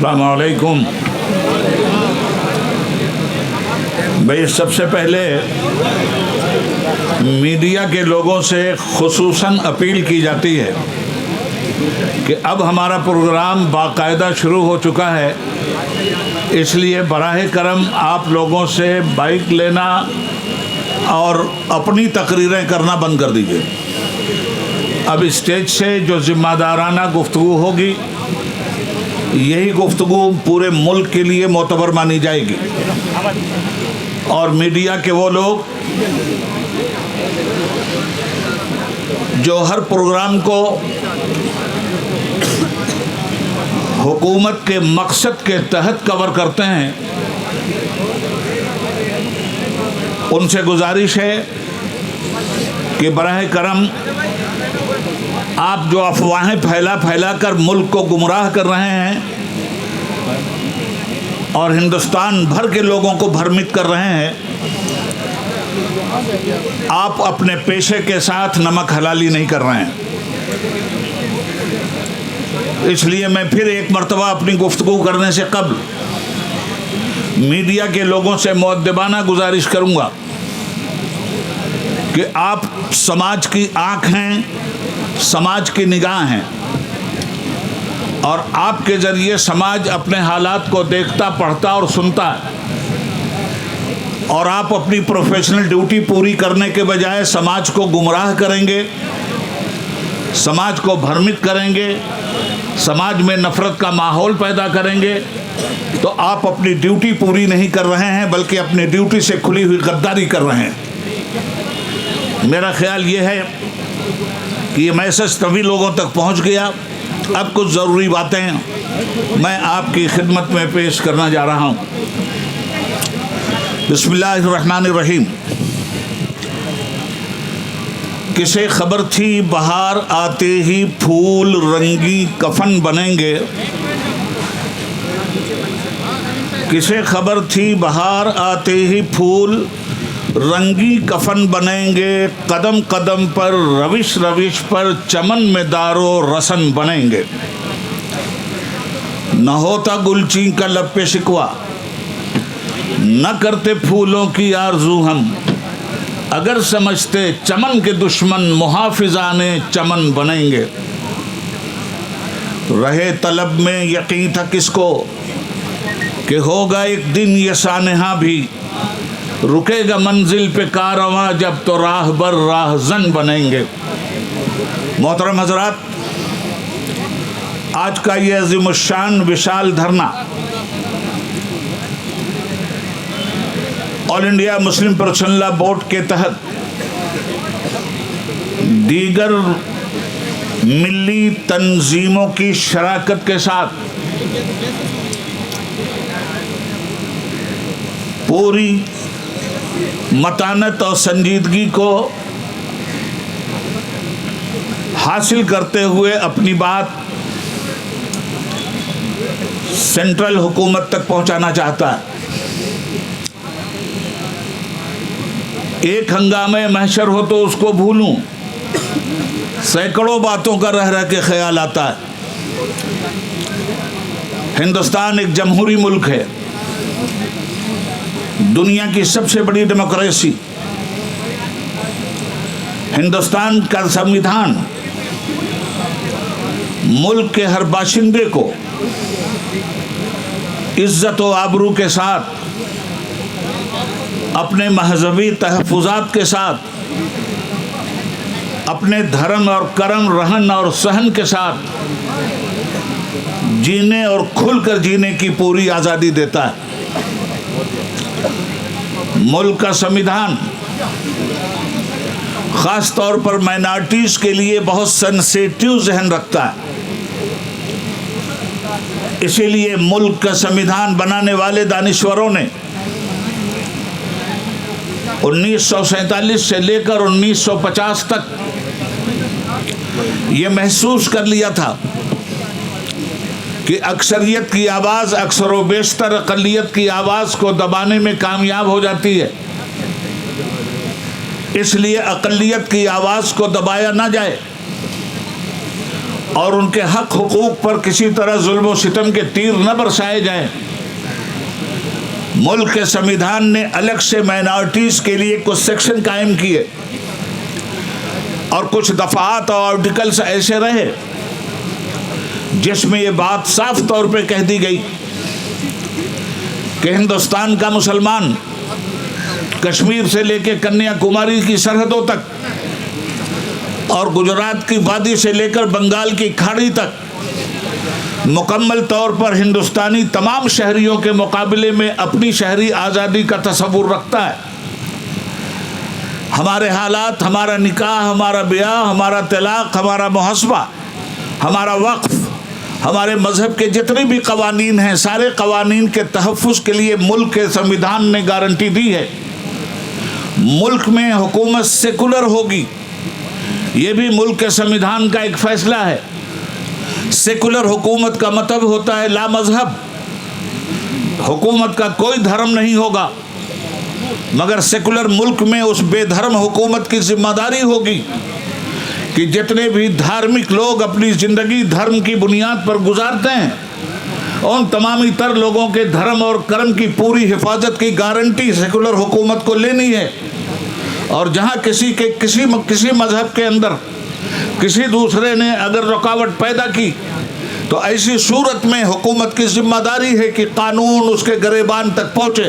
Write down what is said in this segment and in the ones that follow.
अस्सलाम वालेकुम। भाई, सबसे पहले मीडिया के लोगों से खुसूसन अपील की जाती है कि अब हमारा प्रोग्राम बाकायदा शुरू हो चुका है, इसलिए बराह करम आप लोगों से बाइक लेना और अपनी तकरीरें करना बंद कर दीजिए। अब स्टेज से जो ज़िम्मेदाराना गुफ्तगू होगी, यही गुफ्तगू पूरे मुल्क के लिए मोतबर मानी जाएगी। और मीडिया के वो लोग जो हर प्रोग्राम को हुकूमत के मकसद के तहत कवर करते हैं, उनसे गुजारिश है कि बराह करम आप जो अफवाहें फैला कर मुल्क को गुमराह कर रहे हैं और हिंदुस्तान भर के लोगों को भ्रमित कर रहे हैं, आप अपने पेशे के साथ नमक हलाली नहीं कर रहे हैं। इसलिए मैं फिर एक मर्तबा अपनी गुफ्तगू करने से कब्ल मीडिया के लोगों से मुअद्दबाना गुजारिश करूंगा कि आप समाज की आँख हैं, समाज की निगाह हैं, और आपके ज़रिए समाज अपने हालात को देखता, पढ़ता और सुनता है। और आप अपनी प्रोफेशनल ड्यूटी पूरी करने के बजाय समाज को गुमराह करेंगे, समाज को भ्रमित करेंगे, समाज में नफ़रत का माहौल पैदा करेंगे, तो आप अपनी ड्यूटी पूरी नहीं कर रहे हैं, बल्कि अपनी ड्यूटी से खुली हुई गद्दारी कर रहे हैं। मेरा ख्याल ये है कि ये मैसेज तभी लोगों तक पहुंच गया। अब कुछ ज़रूरी बातें मैं आपकी खिदमत में पेश करना जा रहा हूं। बिस्मिल्लाहिर्रहमानिर्रहीम। किसे खबर थी बहार आते ही फूल रंगी कफन बनेंगे, किसे खबर थी बहार आते ही फूल रंगी कफन बनेंगे, कदम कदम पर रविश रविश पर चमन में दारो रसन बनेंगे। न होता गुलची का लब पे शिकवा, न करते फूलों की आरजू हम, अगर समझते चमन के दुश्मन मुहाफिजाने चमन बनेंगे। रहे तलब में यकीन था किसको कि होगा एक दिन ये सानहा भी, रुकेगा मंजिल पे कारवां जब तो राहबर राहजन बनेंगे। मोहतरम हजरात, आज का ये अज़ीमुश्शान विशाल धरना all India Muslim personal law board के तहत दीगर मिली तंजीमों की शराकत के साथ पूरी मतानत और संजीदगी को हासिल करते हुए अपनी बात सेंट्रल हुकूमत तक पहुंचाना चाहता है। एक हंगामे महशर हो तो उसको भूलूं, सैकड़ों बातों का रह के ख्याल आता है। हिंदुस्तान एक जमहूरी मुल्क है, दुनिया की सबसे बड़ी डेमोक्रेसी। हिंदुस्तान का संविधान मुल्क के हर बाशिंदे को इज्जत व आबरू के साथ, अपने मजहबी तहफ़्फ़ुज़ात के साथ, अपने धर्म और करम रहन और सहन के साथ जीने और खुलकर जीने की पूरी आज़ादी देता है। मुल्क का संविधान ख़ास तौर पर माइनॉरिटीज़ के लिए बहुत सेंसिटिव जहन रखता है। इसीलिए मुल्क का संविधान बनाने वाले दानिश्वरों ने 1947 से लेकर 1950 तक ये महसूस कर लिया था कि अक्सरियत की आवाज़ अक्सर व बेशतर अक़लियत की आवाज़ को दबाने में कामयाब हो जाती है। इसलिए अक़लियत की आवाज़ को दबाया ना जाए, और उनके हक हुकूक पर किसी तरह जुल्म व सितम के तीर न बरसाए जाएं। मुल्क के संविधान ने अलग से माइनॉरिटीज़ के लिए कुछ सेक्शन कायम किए और कुछ दफात और आर्टिकल्स ऐसे रहे जिसमें ये बात साफ तौर पे कह दी गई कि हिंदुस्तान का मुसलमान कश्मीर से लेकर कन्याकुमारी की सरहदों तक और गुजरात की वादी से लेकर बंगाल की खाड़ी तक मुकम्मल तौर पर हिंदुस्तानी तमाम शहरियों के मुकाबले में अपनी शहरी आज़ादी का तसव्वुर रखता है। हमारे हालात, हमारा निकाह, हमारा ब्याह, हमारा तलाक, हमारा मुहस्बा, हमारा वक्फ, हमारे मज़हब के जितने भी कवानीन हैं, सारे कवानीन के तहफ़्फ़ुज़ के लिए मुल्क के संविधान ने गारंटी दी है। मुल्क में हुकूमत सेकुलर होगी, ये भी मुल्क के संविधान का एक फ़ैसला है। सेकुलर हुकूमत का मतलब होता है ला मज़हब, हुकूमत का कोई धर्म नहीं होगा, मगर सेकुलर मुल्क में उस बेधर्म हुकूमत की जिम्मेदारी होगी कि जितने भी धार्मिक लोग अपनी ज़िंदगी धर्म की बुनियाद पर गुजारते हैं, उन तमामी तर लोगों के धर्म और कर्म की पूरी हिफाजत की गारंटी सेकुलर हुकूमत को लेनी है। और जहाँ किसी मज़हब के अंदर किसी दूसरे ने अगर रुकावट पैदा की तो ऐसी सूरत में हुकूमत की जिम्मेदारी है कि कानून उसके गिरेबान तक पहुँचे।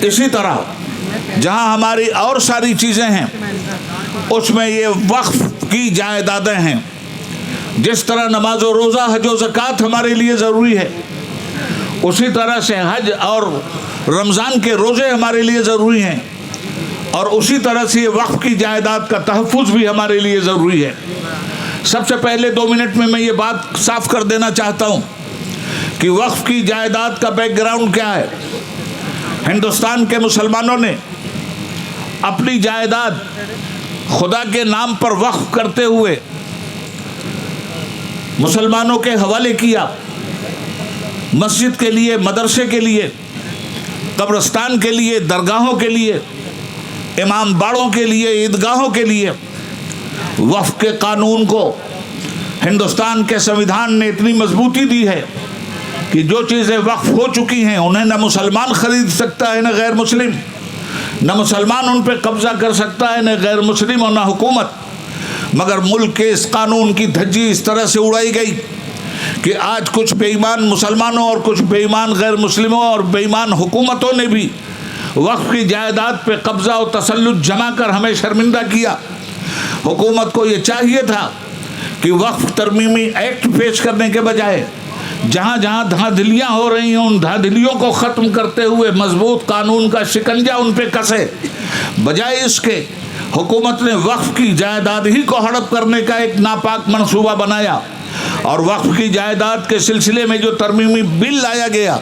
इसी तरह जहाँ हमारी और सारी चीज़ें हैं उसमें ये वक्फ की जायदादें हैं। जिस तरह नमाज और रोज़ा, हज और ज़कात हमारे लिए ज़रूरी है, उसी तरह से हज और रमज़ान के रोज़े हमारे लिए ज़रूरी हैं और उसी तरह से ये वक्फ की जायदाद का तहफ़्फ़ुज़ भी हमारे लिए ज़रूरी है। सबसे पहले 2 मिनट में मैं ये बात साफ कर देना चाहता हूँ कि वक्फ की जायदाद का बैकग्राउंड क्या है। हिंदुस्तान के मुसलमानों ने अपनी जायदाद खुदा के नाम पर वक्फ करते हुए मुसलमानों के हवाले किया। मस्जिद के लिए, मदरसे के लिए, कब्रिस्तान के लिए, दरगाहों के लिए, इमाम बाड़ों के लिए, ईदगाहों के लिए। वक्फ के कानून को हिंदुस्तान के संविधान ने इतनी मजबूती दी है कि जो चीज़ें वक्फ हो चुकी हैं उन्हें न मुसलमान ख़रीद सकता है न गैर मुस्लिम, न मुसलमान उन पर कब्ज़ा कर सकता है न गैर मुस्लिम और न हुकूमत। मगर मुल्क के इस कानून की धज्जी इस तरह से उड़ाई गई कि आज कुछ बेईमान मुसलमानों और कुछ बेईमान गैर मुस्लिमों और बेईमान हुकूमतों ने भी वक्फ की जायदाद पे कब्ज़ा और तसल्लुत जमा कर हमें शर्मिंदा किया। हुकूमत को ये चाहिए था कि वक्फ तरमीमी एक्ट पेश करने के बजाय जहाँ जहाँ धांधलियाँ हो रही हैं उन धांधलियों को ख़त्म करते हुए मजबूत कानून का शिकंजा उन पे कसे। बजाय इसके हुकूमत ने वक्फ की जायदाद ही को हड़प करने का एक नापाक मंसूबा बनाया और वक्फ की जायदाद के सिलसिले में जो तरमीमी बिल लाया गया,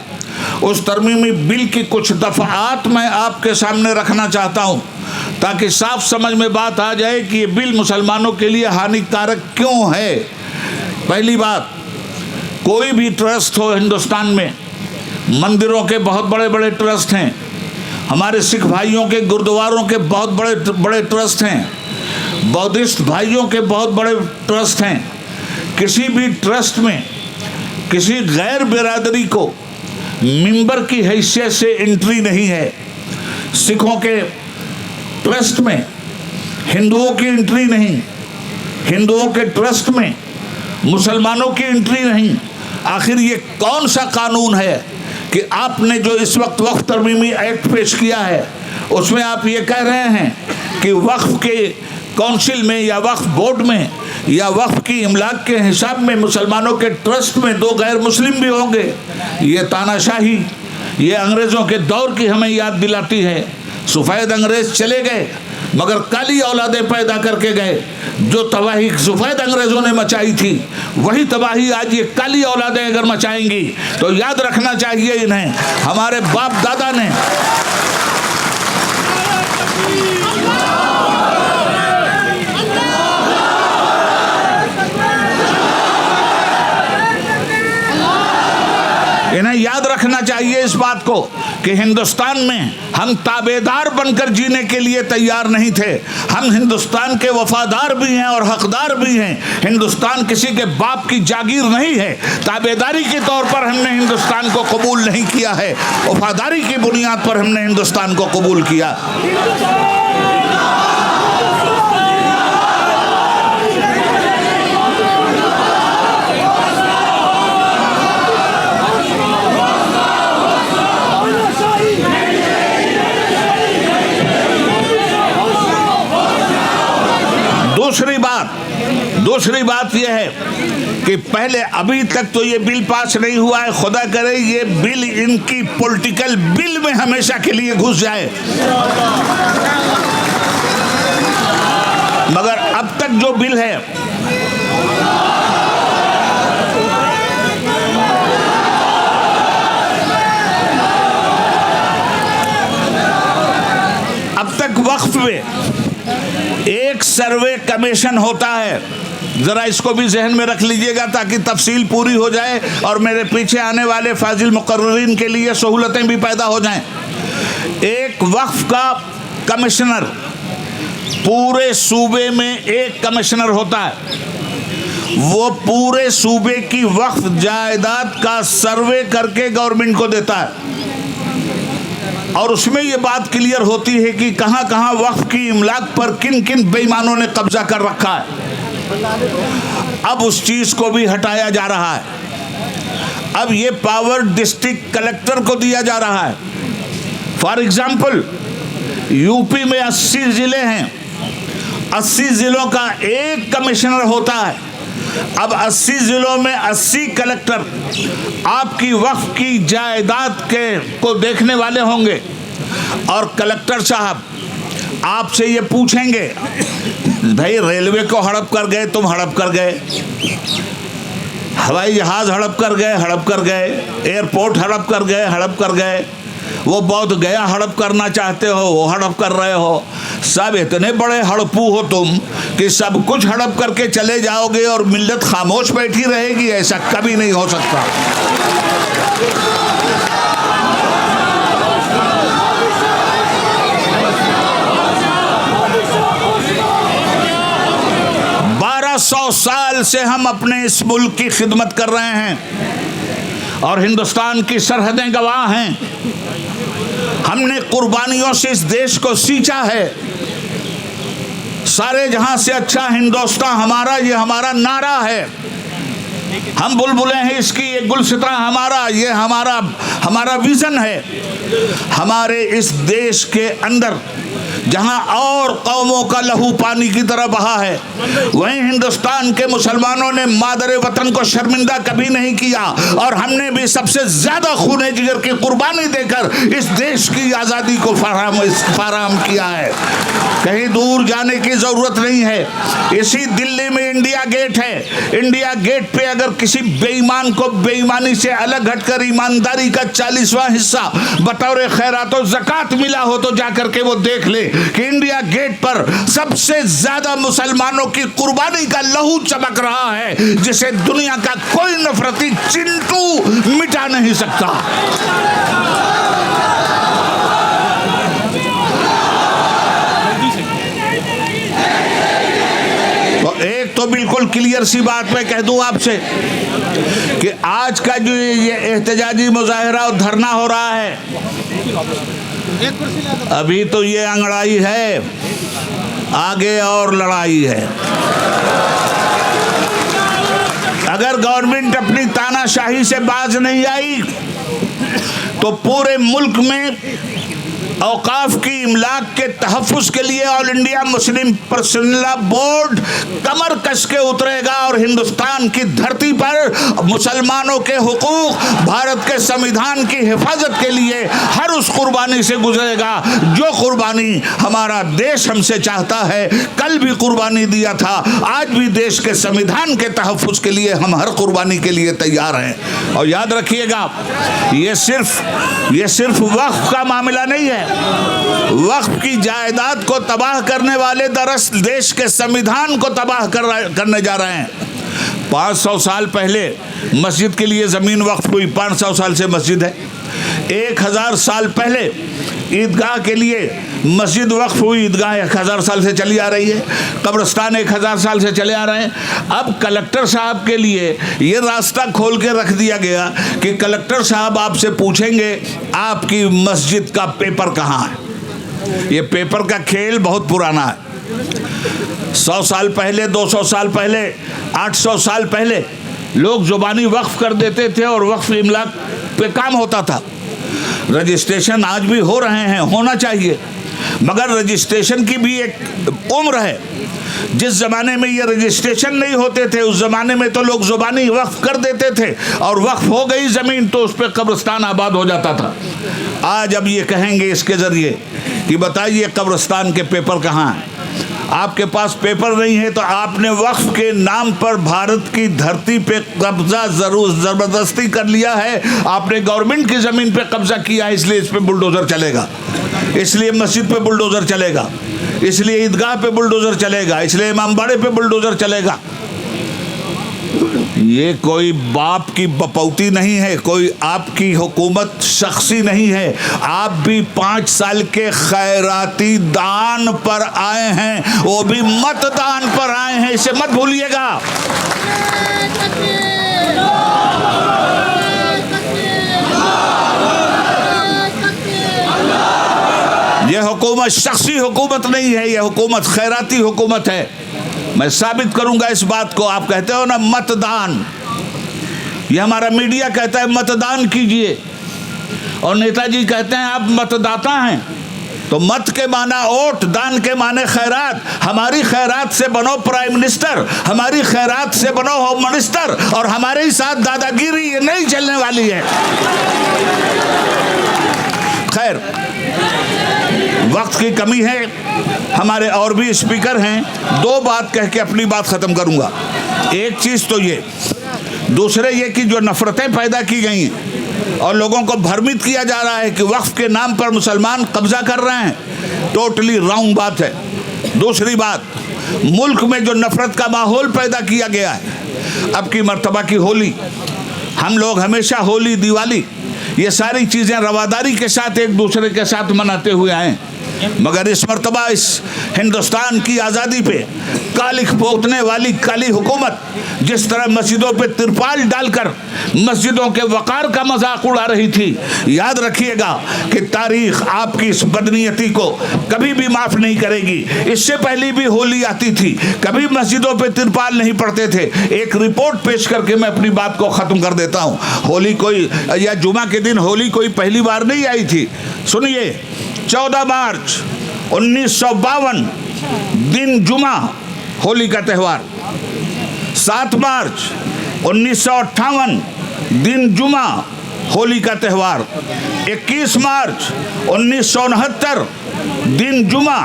उस तरमीमी बिल की कुछ दफ़ात मैं आपके सामने रखना चाहता हूँ ताकि साफ समझ में बात आ जाए कि ये बिल मुसलमानों के लिए हानिकारक क्यों है। पहली बात, कोई भी ट्रस्ट हो हिंदुस्तान में, मंदिरों के बहुत बड़े बड़े ट्रस्ट हैं, हमारे सिख भाइयों के गुरुद्वारों के बहुत बड़े बड़े ट्रस्ट हैं, बौद्धिस्ट भाइयों के बहुत बड़े ट्रस्ट हैं। किसी भी ट्रस्ट में किसी गैर बिरादरी को मेंबर की हैसियत से एंट्री नहीं है। सिखों के ट्रस्ट में हिंदुओं की एंट्री नहीं, हिंदुओं के ट्रस्ट में मुसलमानों की एंट्री नहीं। आखिर ये कौन सा कानून है कि आपने जो इस वक्त वक्फ तरमीमी एक्ट पेश किया है उसमें आप ये कह रहे हैं कि वक्फ के काउंसिल में या वक्फ बोर्ड में या वक्फ की इमलाक के हिसाब में मुसलमानों के ट्रस्ट में 2 गैर मुस्लिम भी होंगे। ये तानाशाही, ये अंग्रेज़ों के दौर की हमें याद दिलाती है। सफ़ेद अंग्रेज़ चले गए मगर काली औलादें पैदा करके गए। जो तबाही सफ़ेद अंग्रेज़ों ने मचाई थी वही तबाही आज ये काली औलादें अगर मचाएंगी तो याद रखना चाहिए इन्हें, हमारे बाप दादा ने इन्हें याद रखना चाहिए इस बात को कि हिंदुस्तान में हम ताबेदार बनकर जीने के लिए तैयार नहीं थे। हम हिंदुस्तान के वफादार भी हैं और हकदार भी हैं। हिंदुस्तान किसी के बाप की जागीर नहीं है। ताबेदारी के तौर पर हमने हिंदुस्तान को कबूल नहीं किया है, वफादारी की बुनियाद पर हमने हिंदुस्तान को कबूल किया। दूसरी बात यह है कि पहले अभी तक तो ये बिल पास नहीं हुआ है। खुदा करे ये बिल इनकी पॉलिटिकल बिल में हमेशा के लिए घुस जाए। मगर अब तक जो बिल है अब तक वक्फ में एक सर्वे कमीशन होता है, जरा इसको भी जहन में रख लीजिएगा ताकि तफसील पूरी हो जाए और मेरे पीछे आने वाले फाजिल मुकर्ररीन के लिए सहूलतें भी पैदा हो जाएं। एक वक्फ का कमिश्नर, पूरे सूबे में एक कमिश्नर होता है। वो पूरे सूबे की वक्फ जायदाद का सर्वे करके गवर्नमेंट को देता है और उसमें ये बात क्लियर होती है कि कहाँ कहाँ वक्फ की इमलाक पर किन किन बेईमानों ने कब्जा कर रखा है। अब उस चीज को भी हटाया जा रहा है। अब ये पावर डिस्ट्रिक्ट कलेक्टर को दिया जा रहा है। फॉर एग्जाम्पल यूपी में 80 जिले हैं, 80 जिलों का एक कमिश्नर होता है। अब 80 जिलों में 80 कलेक्टर आपकी वक्फ की जायदाद के को देखने वाले होंगे और कलेक्टर साहब आपसे ये पूछेंगे, भाई रेलवे को हड़प कर गए, तुम हड़प कर गए, हवाई जहाज हड़प कर गए, एयरपोर्ट हड़प कर गए, वो बोध गया हड़प करना चाहते हो, वो हड़प कर रहे हो। सब इतने बड़े हड़पू हो तुम कि सब कुछ हड़प करके चले जाओगे और मिल्लत खामोश बैठी रहेगी। ऐसा कभी नहीं हो सकता। सौ साल से हम अपने इस मुल्क की खिदमत कर रहे हैं और हिंदुस्तान की सरहदें गवाह हैं। हमने कुर्बानियों से इस देश को सींचा है। सारे जहां से अच्छा हिंदुस्तान हमारा, ये हमारा नारा है। हम बुलबुलें हैं इसकी, ये गुलसिता हमारा, ये हमारा विजन है। हमारे इस देश के अंदर जहां और कौमों का लहू पानी की तरह बहा है, वहीं हिंदुस्तान के मुसलमानों ने मादरे वतन को शर्मिंदा कभी नहीं किया और हमने भी सबसे ज्यादा खूने जिगर की कुर्बानी देकर इस देश की आज़ादी को फराहम किया है। कहीं दूर जाने की जरूरत नहीं है। इसी दिल्ली में इंडिया गेट है। इंडिया गेट पे अगर किसी बेईमान को बेईमानी से अलग हटकर ईमानदारी का 40वां हिस्सा बतौर खैरात और ज़कात मिला हो तो जाकर के वो देख ले कि इंडिया गेट पर सबसे ज्यादा मुसलमानों की कुर्बानी का लहू चमक रहा है, जिसे दुनिया का कोई नफरती चिंटू मिटा नहीं सकता। तो एक तो बिल्कुल क्लियर सी बात मैं कह दूं आपसे कि आज का जो ये एहतजाजी मुजाहिरा और धरना हो रहा है, अभी तो ये अंगड़ाई है, आगे और लड़ाई है। अगर गवर्नमेंट अपनी तानाशाही से बाज नहीं आई तो पूरे मुल्क में औकाफ की इमलाक के तहफ़्फ़ुज़ के लिए all India Muslim personal board कमर कस के उतरेगा और हिंदुस्तान की धरती पर मुसलमानों के हुकूक, भारत के संविधान की हिफाजत के लिए हर उस कुर्बानी से गुजरेगा जो कुर्बानी हमारा देश हमसे चाहता है। कल भी कुर्बानी दिया था, आज भी देश के संविधान के तहफ़्फ़ुज़ के लिए हम हर कुर्बानी के लिए तैयार हैं। और याद रखिएगा, ये सिर्फ वक्फ का मामला नहीं है। वक्फ की जायदाद को तबाह करने वाले दरअसल देश के संविधान को तबाह करने जा रहे हैं। 500 साल पहले मस्जिद के लिए ज़मीन वक्फ हुई, 500 साल से मस्जिद है। 1000 साल पहले ईदगाह के लिए मस्जिद वक्फ हुई, ईदगाह 1000 साल से चली आ रही है। कब्रिस्तान 1000 साल से चले आ रहे हैं। अब कलेक्टर साहब के लिए ये रास्ता खोल के रख दिया गया कि कलेक्टर साहब आपसे पूछेंगे आपकी मस्जिद का पेपर कहाँ है। ये पेपर का खेल बहुत पुराना है। 100 साल पहले, 200 साल पहले, 800 साल पहले लोग जुबानी वक्फ कर देते थे और वक्फ इमला पे काम होता था। रजिस्ट्रेशन आज भी हो रहे हैं, होना चाहिए, मगर रजिस्ट्रेशन की भी एक उम्र है। जिस ज़माने में ये रजिस्ट्रेशन नहीं होते थे उस ज़माने में तो लोग ज़ुबानी वक्फ कर देते थे और वक्फ हो गई ज़मीन तो उस पर कब्रिस्तान आबाद हो जाता था। आज अब ये कहेंगे इसके ज़रिए कि बताइए कब्रिस्तान के पेपर कहाँ हैं। आपके पास पेपर नहीं है तो आपने वक्फ के नाम पर भारत की धरती पे कब्जा जरूर ज़बरदस्ती कर लिया है। आपने गवर्नमेंट की ज़मीन पे कब्जा किया है, इसलिए इस पे बुलडोज़र चलेगा, इसलिए मस्जिद पे बुलडोज़र चलेगा, इसलिए ईदगाह पे बुलडोज़र चलेगा, इसलिए इमामबाड़े पे बुलडोज़र चलेगा। ये कोई बाप की बपौती नहीं है, कोई आपकी हुकूमत शख्सी नहीं है। आप भी 5 साल के खैराती दान पर आए हैं, वो भी मतदान पर आए हैं, इसे मत भूलिएगा। यह हुकूमत शख्सी हुकूमत नहीं है, यह हुकूमत खैराती हुकूमत है। मैं साबित करूंगा इस बात को। आप कहते हो ना मतदान, ये हमारा मीडिया कहता है मतदान कीजिए और नेताजी कहते हैं आप मतदाता हैं। तो मत के माना वोट, दान के माने खैरात। हमारी खैरात से बनो प्राइम मिनिस्टर, हमारी खैरात से बनो होम मिनिस्टर, और हमारे ही साथ दादागिरी ये नहीं चलने वाली है। खैर, वक्त की कमी है, हमारे और भी स्पीकर हैं। 2 बात कह के अपनी बात ख़त्म करूंगा। एक चीज़ तो ये, दूसरे ये कि जो नफ़रतें पैदा की गई हैं और लोगों को भ्रमित किया जा रहा है कि वक्फ के नाम पर मुसलमान कब्जा कर रहे हैं, टोटली रॉन्ग बात है। दूसरी बात, मुल्क में जो नफ़रत का माहौल पैदा किया गया है, अब की मर्तबा की होली, हम लोग हमेशा होली, दिवाली, ये सारी चीज़ें रवादारी के साथ एक दूसरे के साथ मनाते हुए आए, मगर इस मर्तबा इस हिंदुस्तान की आज़ादी पे कालिख पोतने वाली काली हुकूमत जिस तरह मस्जिदों पे तिरपाल डालकर मस्जिदों के वक़ार का मजाक उड़ा रही थी, याद रखिएगा कि तारीख़ आपकी इस बदनीयती को कभी भी माफ़ नहीं करेगी। इससे पहले भी होली आती थी, कभी मस्जिदों पे तिरपाल नहीं पड़ते थे। एक रिपोर्ट पेश करके मैं अपनी बात को ख़त्म कर देता हूँ। होली कोई, या जुमा के दिन होली कोई पहली बार नहीं आई थी। सुनिए, 14 मार्च 1952 दिन जुमा, होली का त्यौहार। 7 मार्च 1958 दिन जुमा, होली का त्यौहार। 21 मार्च 1969 दिन जुमा,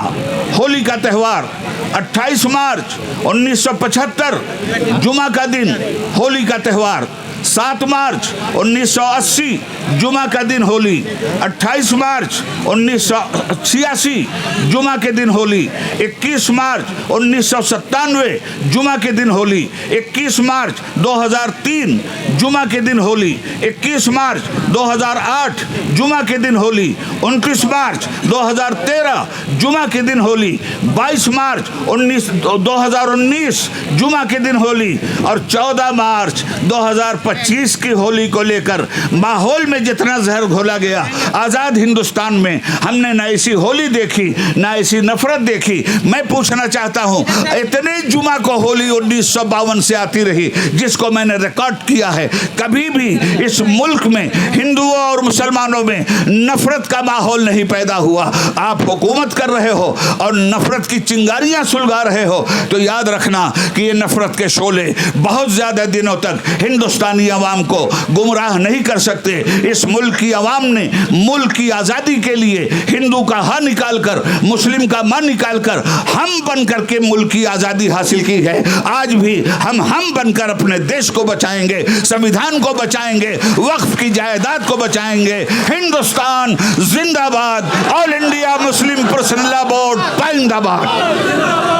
होली का त्यौहार। 28 मार्च 1975 जुमा का दिन, होली का त्यौहार। 7 मार्च 1980 जुमा का दिन होली। 28 मार्च 1986 जुमा के दिन होली। 21 मार्च 1997 जुमा के दिन होली। 21 मार्च 2003 जुमा के दिन होली। 21 मार्च 2008 जुमा के दिन होली। 29 मार्च 2013 जुमा के दिन होली। 22 मार्च 2019 जुमा के दिन होली। और 14 मार्च 2025 की होली को लेकर माहौल में जितना जहर घोला गया, आज़ाद हिंदुस्तान में हमने ना ऐसी होली देखी, ना ऐसी नफरत देखी। मैं पूछना चाहता हूँ, इतने जुमा को होली 1952 से आती रही, जिसको मैंने रिकॉर्ड किया है, कभी भी इस मुल्क में हिंदुओं और मुसलमानों में नफरत का माहौल नहीं पैदा हुआ। आप हुकूमत कर रहे हो और नफरत की चिंगारियां सुलगा रहे हो, तो याद रखना कि ये नफरत के शोले बहुत ज़्यादा दिनों तक हिंदुस्तानी अवाम को गुमराह नहीं कर सकते। इस मुल्क की अवाम ने मुल्क की आज़ादी के लिए हिंदू का हा निकाल कर, मुस्लिम का मा निकाल कर, हम बन करके मुल्क की आज़ादी हासिल की है। आज भी हम बनकर अपने देश को बचाएंगे, संविधान को बचाएंगे, वक्फ की जायदाद को बचाएंगे। हिंदुस्तान जिंदाबाद। All India Muslim personal law board जिंदाबाद।